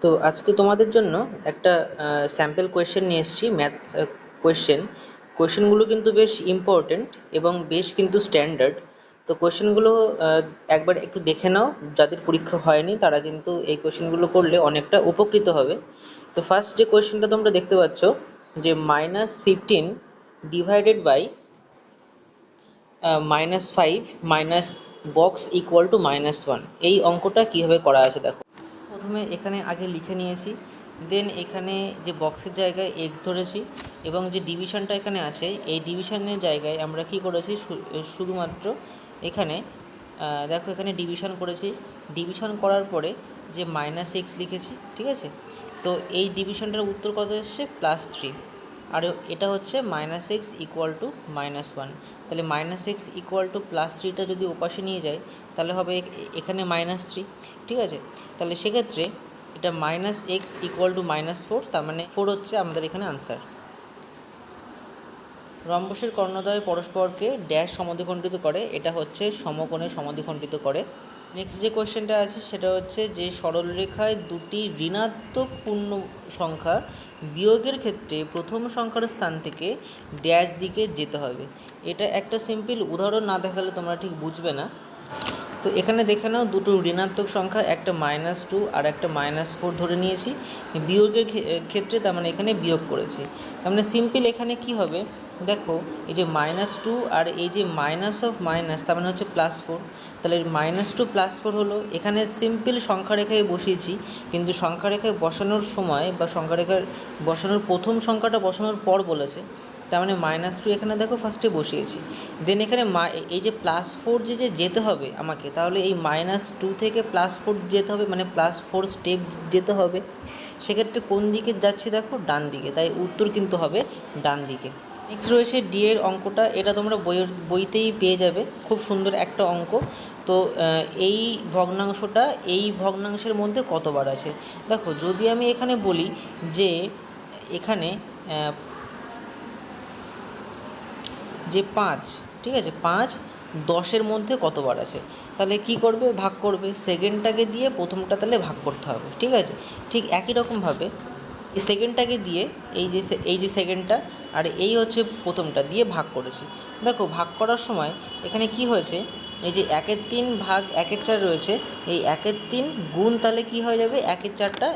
তো আজকে তোমাদের জন্য একটা স্যাম্পল কোয়েশ্চেন নিয়ে এসেছি, ম্যাথস কোয়েশ্চেন। কোয়েশ্চেনগুলো কিন্তু বেশ ইম্পর্টেন্ট এবং বেশ কিন্তু স্ট্যান্ডার্ড। তো কোয়েশ্চেনগুলো একবার একটু দেখে নাও, যাদের পরীক্ষা হয়নি তারা কিন্তু এই কোয়েশ্চেনগুলো করলে অনেকটা উপকৃত হবে। তো ফার্স্ট যে কোয়েশ্চেনটা তোমরা দেখতে পাচ্ছ, যে -15 divided by -5 minus box equal to -1, এই অঙ্কটা কীভাবে করা আছে দেখো। প্রথমে এখানে আগে লিখে নিয়েছি, দেন এখানে যে বক্সের জায়গায় এক্স ধরেছি এবং যে ডিভিশনটা এখানে আছে এই ডিভিশনের জায়গায় আমরা কি করেছি, শুধুমাত্র এখানে দেখো এখানে ডিভিশন করেছি। ডিভিশন করার পরে যে -x লিখেছি, ঠিক আছে। তো এই ডিভিশনটার উত্তর কত এসছে, +3। আর এটা হচ্ছে -x ইকুয়াল টু -1। তাহলে -x ইকুয়াল টু +3টা যদি ওপাশে নিয়ে যায় তাহলে হবে এখানে -3, ঠিক আছে। তাহলে সেক্ষেত্রে এটা -x ইকুয়াল টু -4, তার মানে 4 হচ্ছে আমাদের এখানে আনসার। রম্বসের কর্ণদ্বয় পরস্পরকে ড্যাশ সমদ্বিখণ্ডিত করে, এটা হচ্ছে সমকোণে সমদ্বিখণ্ডিত করে। নেক্সট যে কোয়েশ্চেনটা আছে সেটা হচ্ছে যে সরলরেখায় দুটি ঋণাত্মক পূর্ণ সংখ্যা বিয়োগের ক্ষেত্রে প্রথম সংখ্যার স্থান থেকে ড্যাশ দিকে যেতে হবে। এটা একটা সিম্পল উদাহরণ না দেখালে তোমরা ঠিক বুঝবে না। তো এখানে দেখে নাও, দুটো ঋণাত্মক সংখ্যা, একটা -2 আর একটা -4 ধরে নিয়েছি বিয়োগের ক্ষেত্রে, তার মানে এখানে বিয়োগ করেছি। তার মানে সিম্পল এখানে কি হবে দেখো, এই যে -2 আর এই যে মাইনাস অফ মাইনাস, তার মানে হচ্ছে +4। তাহলে -2 +4 হলো। এখানে সিম্পল সংখ্যা রেখায় বসিয়েছি, কিন্তু সংখ্যা রেখায় বসানোর সময় বা সংখ্যা রেখায় বসানোর প্রথম সংখ্যাটা বসানোর পর বলেছে, তার মানে -2 এখানে দেখো ফার্স্টে বসিয়েছি। দেন এখানে এই যে +4 যে যেতে হবে আমাকে, তাহলে এই -2 থেকে +4 যেতে হবে, মানে +4 স্টেপ যেতে হবে। সেক্ষেত্রে কোন দিকে যাচ্ছি দেখো, ডান দিকে, তাই উত্তর কিন্তু হবে ডান দিকে। নেক্সট রয়েছে ডি এর অঙ্কটা, এটা তোমরা বইতেই পেয়ে যাবে, খুব সুন্দর একটা অঙ্ক। তো এই ভগ্নাংশটা এই ভগ্নাংশের মধ্যে কতবার আছে দেখো। যদি আমি এখানে বলি যে এখানে যে 5, ঠিক আছে, 5 10-এর মধ্যে কতবার আছে, তাহলে কি করবে, ভাগ করবে। সেকেন্ডটাকে দিয়ে প্রথমটা তাহলে ভাগ করতে হবে, ঠিক আছে। ঠিক একই রকমভাবে এই সেকেন্ডটাকে দিয়ে এই যে সেকেন্ডটা আর এই হচ্ছে প্রথমটা দিয়ে ভাগ করেছি। দেখো ভাগ করার সময় এখানে কি হয়েছে, এই যে 1/3 ভাগ 1/4 রয়েছে, এই 1/3 গুণ তাহলে কি হয়ে যাবে, 1/4টা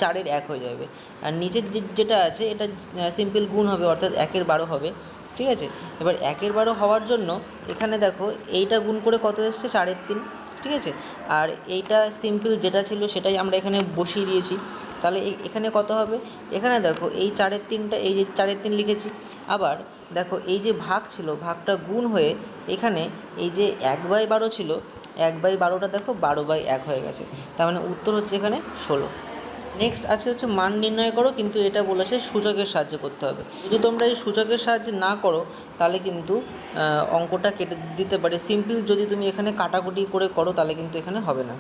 4-এর 1 হয়ে যাবে। আর নিচের যেটা আছে এটা সিম্পল গুণ হবে, অর্থাৎ 1/12 হবে, ঠিক আছে। এবার 1/12 হওয়ার জন্য এখানে দেখো এইটা গুণ করে কত এসছে, 4/3, ঠিক আছে। আর এইটা সিম্পল যেটা ছিল সেটাই আমরা এখানে বসিয়ে দিয়েছি। তাহলে এখানে কত হবে, এখানে দেখো এই 4/3টা, এই যে 4/3 লিখেছি। আবার দেখো এই যে ভাগ ছিল, ভাগটা গুণ হয়ে এখানে এই যে 1/12 ছিল, 1/12টা দেখো 12/1 হয়ে গেছে। তার মানে উত্তর হচ্ছে এখানে 16। নেক্সট আছে হচ্ছে মান নির্ণয় করো, কিন্তু এটা বলেছে সূচকের সাহায্যে করতে হবে। যদি তোমরা এই সূচকের সাহায্যে না করো তাহলে কিন্তু অঙ্কটা কেটে দিতে পারে। সিম্পল যদি তুমি এখানে কাটাকুটি করে করো তাহলে কিন্তু এখানে হবে না।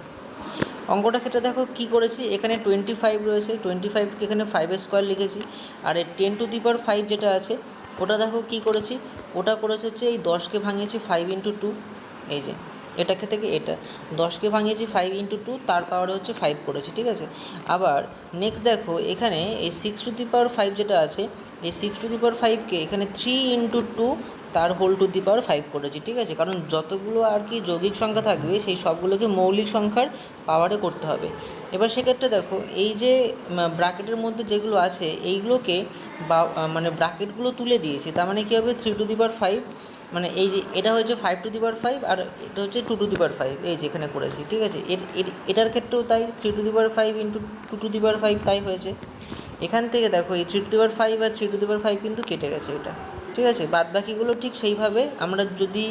অঙ্কটা ক্ষেত্রে দেখো কি করেছি, এখানে 25 রয়েছে, 25কে এখানে 5 স্কোয়ার লিখেছি। আর এই 10⁵ যেটা আছে ওটা দেখো কি করেছি, ওটা করেছে হচ্ছে এই 10কে ভাঙিয়েছি 5×2, এই যে এটাকে থেকে এটা 10কে ভাঙিয়েছি 5×2, তার পাওয়ারে হচ্ছে 5 করেছি, ঠিক আছে। আবার নেক্সট দেখো এখানে এই 6⁵ যেটা আছে, এই 6⁵কে এখানে 3×2 তার হোল⁵ করেছি, ঠিক আছে। কারণ যতগুলো আর কি যৌগিক সংখ্যা থাকবে সেই সবগুলোকে মৌলিক সংখ্যার পাওয়ারে করতে হবে। এবার সেক্ষেত্রে দেখো এই যে ব্র্যাকেটের মধ্যে যেগুলো আছে এইগুলোকে মানে ব্র্যাকেটগুলো তুলে দিয়েছি, তার মানে কী হবে, 3⁵, মানে এই যে এটা হচ্ছে 5⁵ আর এটা হচ্ছে 2⁵, এই যে এখানে করেছি, ঠিক আছে। এটার ক্ষেত্রেও তাই 3⁵× 2⁵ তাই হয়েছে। এখান থেকে দেখো এই 3⁵ আর 3⁵ কিন্তু কেটে গেছে এটা, ঠিক আছে। বাদ বাকিগুলো ঠিক সেইভাবে আমরা যদি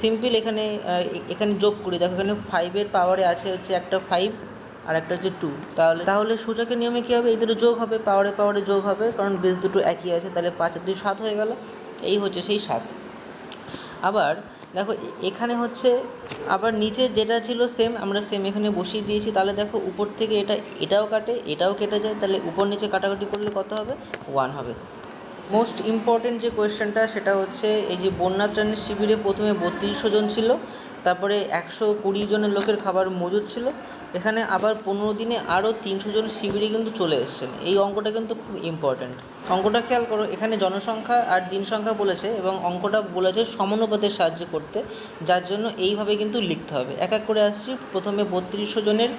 সিম্পল এখানে যোগ করি, দেখো এখানে 5-এর পাওয়ারে আছে হচ্ছে একটা 5 আর একটা হচ্ছে 2, তাহলে সূচকের নিয়মে কী হবে, এই দুটো যোগ হবে, পাওয়ারে যোগ হবে, কারণ বেস দুটো একই আছে, তাহলে 5 আর 2 7 হয়ে গেল, এই হচ্ছে সেই 7। আবার দেখো এখানে হচ্ছে আবার নিচে যেটা ছিল সেম, আমরা সেম এখানে বসিয়ে দিয়েছি। তাহলে দেখো উপর থেকে এটাও কাটে, এটাও কেটে যায়, তাহলে উপর নিচে কাটাকাটি করলে কত হবে, 1 হবে। মোস্ট ইম্পর্টেন্ট যে কোয়েশ্চেনটা সেটা হচ্ছে এই যে বন্যা ত্রাণের শিবিরে প্রথমে 3200 জন ছিল, তারপরে 120 জনের লোকের খাবার মজুদ ছিল, এখানে আবার 15 দিনে আরও 300 জন শিবিরে কিন্তু চলে এসেছেন। এই অঙ্কটা কিন্তু খুব ইম্পর্ট্যান্ট। অঙ্কটা খেয়াল করো, এখানে জনসংখ্যা আর দিন সংখ্যা বলেছে এবং অঙ্কটা বলেছে সমানুপাতের সাহায্যে করতে, যার জন্য এইভাবে কিন্তু লিখতে হবে। এক এক করে আসছি। প্রথমে 3200 জনের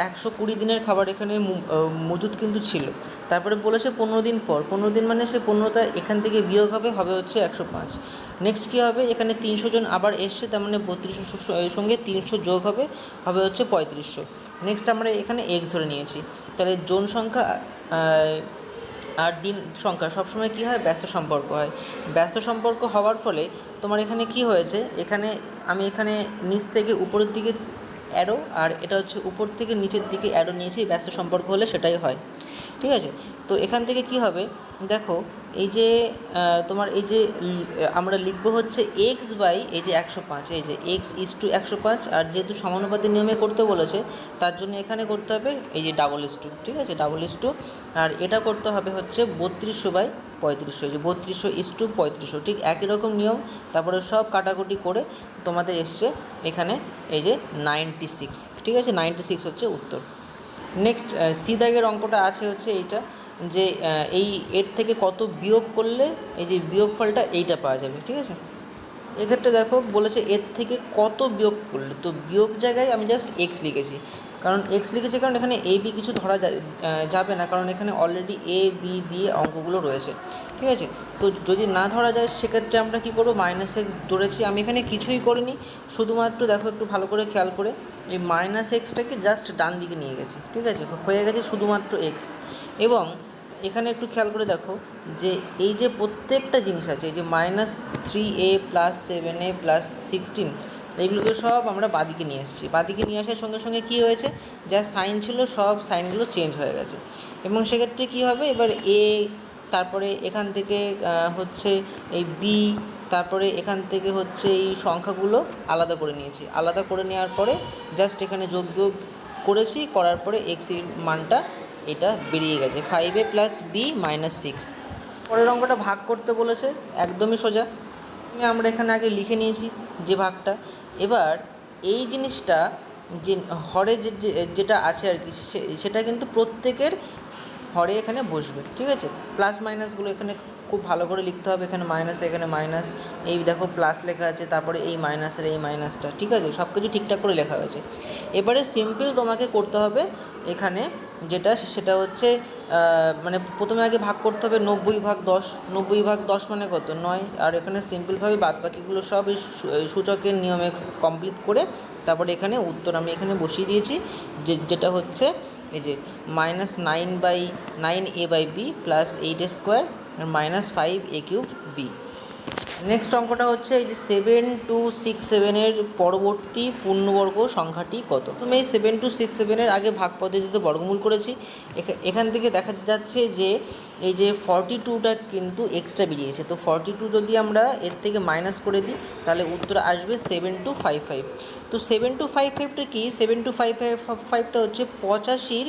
120 দিনের খাবার এখানে মজুদ কিন্তু ছিল। তারপরে বলেছে 15 দিন পর, 15 দিন মানে সে 15টা এখান থেকে বিয়োগ হবে, হবে হচ্ছে 105। নেক্সট কী হবে, এখানে 300 জন আবার এসছে, তার মানে 3200 সঙ্গে 300 যোগ হবে, হবে হচ্ছে 3500। নেক্সট আমরা এখানে এক্স ধরে নিয়েছি। তাহলে জন সংখ্যা আর দিন সংখ্যা সবসময় কী হয়, ব্যস্ত সম্পর্ক হয়। ব্যস্ত সম্পর্ক হওয়ার ফলে তোমার এখানে কি হয়েছে, এখানে আমি এখানে নিচ থেকে উপরের দিকে অ্যারো, আর এটা হচ্ছে উপর থেকে নিচের দিকে অ্যারো নিয়েছি। ব্যস্ত সম্পর্ক হলে সেটাই হয়, ঠিক আছে। তো এখান থেকে কি হবে দেখো, এই যে তোমার এই যে আমরা লিখবো হচ্ছে এক্স বাই এই যে 105, এই যে এক্স ইজ টু 105, আর যেহেতু সমানুপাতের নিয়মে করতে বলেছে তার জন্য এখানে করতে হবে এই যে ডাবল ইজ টু, ঠিক আছে, ডাবল ইজ টু। আর এটা করতে হবে হচ্ছে 3200 বাই 3500, এই যে 3200 ইজ টু 3500, ঠিক একই রকম নিয়ম। তারপরে সব কাটাকুটি করে তোমাদের এসছে এখানে এই যে 96, ঠিক আছে, 96 হচ্ছে উত্তর। নেক্সট সি দাগের অঙ্কটা আছে হচ্ছে এইটা, যে এই এর থেকে কত বিয়োগ করলে এই যে বিয়োগফলটা এইটা পাওয়া যাবে, ঠিক আছে। এক্ষেত্রে দেখো বলেছে এর থেকে কত বিয়োগ করলে, তো বিয়োগ জায়গায় আমি জাস্ট এক্স লিখেছি। কারণ এক্স লিখেছি কারণ এখানে এ বি কিছু ধরা যাবে না, কারণ এখানে অলরেডি এ বি দিয়ে অঙ্কগুলো রয়েছে, ঠিক আছে। তো যদি না ধরা যায় সেক্ষেত্রে আমরা কী করবো, মাইনাস এক্স ধরেছি। আমি এখানে কিছুই করিনি, শুধুমাত্র দেখো একটু ভালো করে খেয়াল করে এই মাইনাস এক্সটাকে জাস্ট ডান দিকে নিয়ে গেছি, ঠিক আছে, হয়ে গেছে শুধুমাত্র এক্স। এবং এখানে একটু খেয়াল করে দেখো যে এই যে প্রত্যেকটা জিনিস আছে, এই যে -3a + 7a + 16, এইগুলোকে সব আমরা বাদিকে নিয়ে এসেছি। বাদিকে নিয়ে আসার সঙ্গে সঙ্গে কী হয়েছে, যা সাইন ছিল সব সাইনগুলো চেঞ্জ হয়ে গেছে। এবং সেক্ষেত্রে কী হবে, এবার এ, তারপরে এখান থেকে হচ্ছে এই বি, তারপরে এখান থেকে হচ্ছে এই সংখ্যাগুলো আলাদা করে নিয়েছি। আলাদা করে নেওয়ার পরে জাস্ট এখানে যোগ বিয়োগ করেছি, করার পরে এক্সের মানটা এটা বেরিয়ে গেছে 5a + b - 6। পরের অঙ্কটা ভাগ করতে বলেছে, একদমই সোজা। আমরা এখানে আগে লিখে নিয়েছি যে ভাগটা। এবার এই জিনিসটা যে হরে যেটা আছে আর কি, সেটা কিন্তু প্রত্যেকের হরে এখানে বসবে, ঠিক আছে। প্লাস মাইনাসগুলো এখানে খুব ভালো করে লিখতে হবে। এখানে মাইনাস, এখানে মাইনাস, এই দেখো প্লাস লেখা আছে, তারপরে এই মাইনাসের এই মাইনাসটা, ঠিক আছে, সব কিছু ঠিকঠাক করে লেখা হয়েছে। এবারে সিম্পল তোমাকে করতে হবে এখানে যেটা, সেটা হচ্ছে মানে প্রথমে আগে ভাগ করতে হবে 90/10। 90/10 মানে কত, 9। আর এখানে সিম্পলভাবে বাদবাকিগুলো সব এই সূচকের নিয়মে কমপ্লিট করে তারপরে এখানে উত্তর আমি এখানে বসিয়ে দিয়েছি, যেটা হচ্ছে এই যে -9/9a/b + 8a² -5a³ b। Next অঙ্কটা হচ্ছে এই যে 7267 পরবর্তী পূর্ণবর্গ সংখ্যাটি কত। তুমি এই 7267 আগে ভাগ পদ্ধতিতে বর্গমূল করেছি। এখান থেকে দেখা যাচ্ছে যে এই যে 42টা কিন্তু এক্সট্রা বেরিয়েছে। তো 42 যদি আমরা এর থেকে মাইনাস করে দিই তাহলে উত্তর আসবে 7255। তো 7255টা কি, 7255টা হচ্ছে 85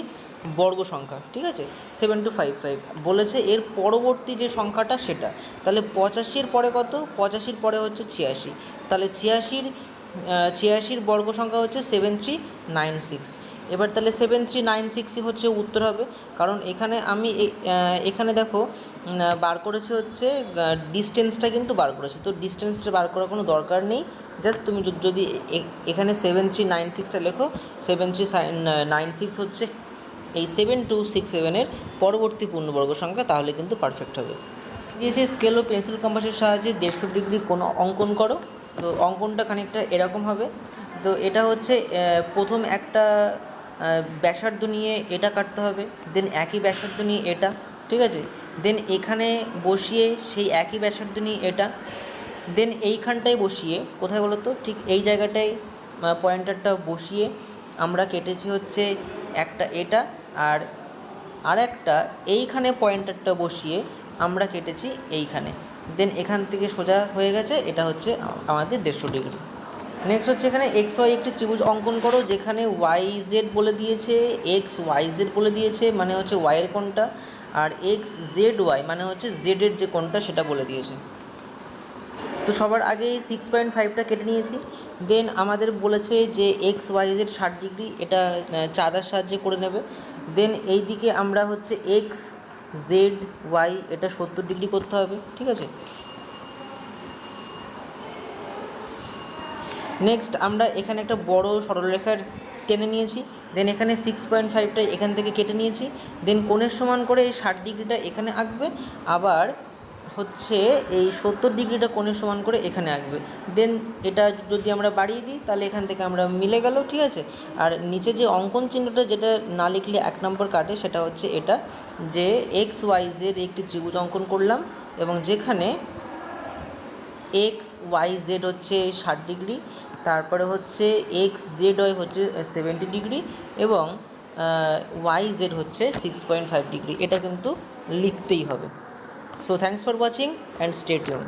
বর্গ সংখ্যা, ঠিক আছে। 7255 বলেছে এর পরবর্তী যে সংখ্যাটা সেটা, তাহলে 85-র পরে কত, 85-র পরে হচ্ছে 86, তাহলে 86-র বর্গ সংখ্যা হচ্ছে 7396। এবার তাহলে 7396 হচ্ছে উত্তর হবে, কারণ এখানে আমি এখানে দেখো বার করেছি হচ্ছে ডিস্টেন্সটা কিন্তু বার করেছি। তো ডিস্টেন্সটা বার করার কোনো দরকার নেই, জাস্ট তুমি যদি এখানে 7396টা লেখো, 7396 হচ্ছে এই 7267 পরবর্তী পূর্ণবর্গ সংখ্যা, তাহলে কিন্তু পারফেক্ট হবে। দিয়েছে স্কেল ও পেন্সিল কম্পাসের সাহায্যে 150 ডিগ্রি কোণ অঙ্কন করো। তো অঙ্কনটা খানিকটা এরকম হবে। তো এটা হচ্ছে প্রথম একটা ব্যাসার্ধ নিয়ে এটা কাটতে হবে, দেন একই ব্যাসার্ধ নিয়ে এটা, ঠিক আছে, দেন এখানে বসিয়ে সেই একই ব্যাসার্ধ নিয়ে এটা, দেন এইখানটায় বসিয়ে, কোথায় বলো তো, ঠিক এই জায়গাটায় পয়েন্টারটা বসিয়ে আমরা কেটেছি হচ্ছে একটা এটা, আর একটা এইখানে পয়েন্টারটা বসিয়ে আমরা কেটেছি এইখানে, দেন এখান থেকে সোজা হয়ে গেছে, এটা হচ্ছে আমাদের 150 ডিগ্রি। নেক্সট হচ্ছে এখানে এক্স ওয়াই একটি ত্রিভুজ অঙ্কন করো, যেখানে ওয়াই জেড বলে দিয়েছে, এক্স ওয়াই জেড বলে দিয়েছে মানে হচ্ছে ওয়াইয়ের কোণটা, আর এক্স জেড ওয়াই মানে হচ্ছে জেডের যে কোণটা সেটা বলে দিয়েছে। তো সবার আগে 6.5টা কেটে নিয়েছি। দেন আমাদের বলেছে যে এক্স ওয়াই জেড 60 ডিগ্রি, এটা চাঁদার সাহায্যে করে নেবে। দেন এই দিকে আমরা হচ্ছে এক্স জেড ওয়াই এটা 70 ডিগ্রি করতে হবে, ঠিক আছে। নেক্সট আমরা এখানে একটা বড় সরলরেখার টেনে নিয়েছি। দেন এখানে 6.5টা এখান থেকে কেটে নিয়েছি। দেন কোণের সমান করে এই 60 ডিগ্রিটা এখানে আঁকবে, আবার হচ্ছে এই 70 ডিগ্রিটা কোণের সমান করে এখানে আঁকবে। দেন এটা যদি আমরা বাড়িয়ে দিই তাহলে এখান থেকে আমরা মিলে গেল, ঠিক আছে। আর নিচে যে অঙ্কন চিহ্নটা যেটা না লিখলে 1 নম্বর কাটে, সেটা হচ্ছে এটা, যে এক্স ওয়াই জেড একটি ত্রিভুজ অঙ্কন করলাম, এবং যেখানে এক্স ওয়াই জেড হচ্ছে 60 ডিগ্রি, তারপরে হচ্ছে এক্স জেড ওয়াই হচ্ছে 70 ডিগ্রি, এবং ওয়াই জেড হচ্ছে 6.5 ডিগ্রি। এটা কিন্তু লিখতেই হবে। So thanks for watching and stay tune.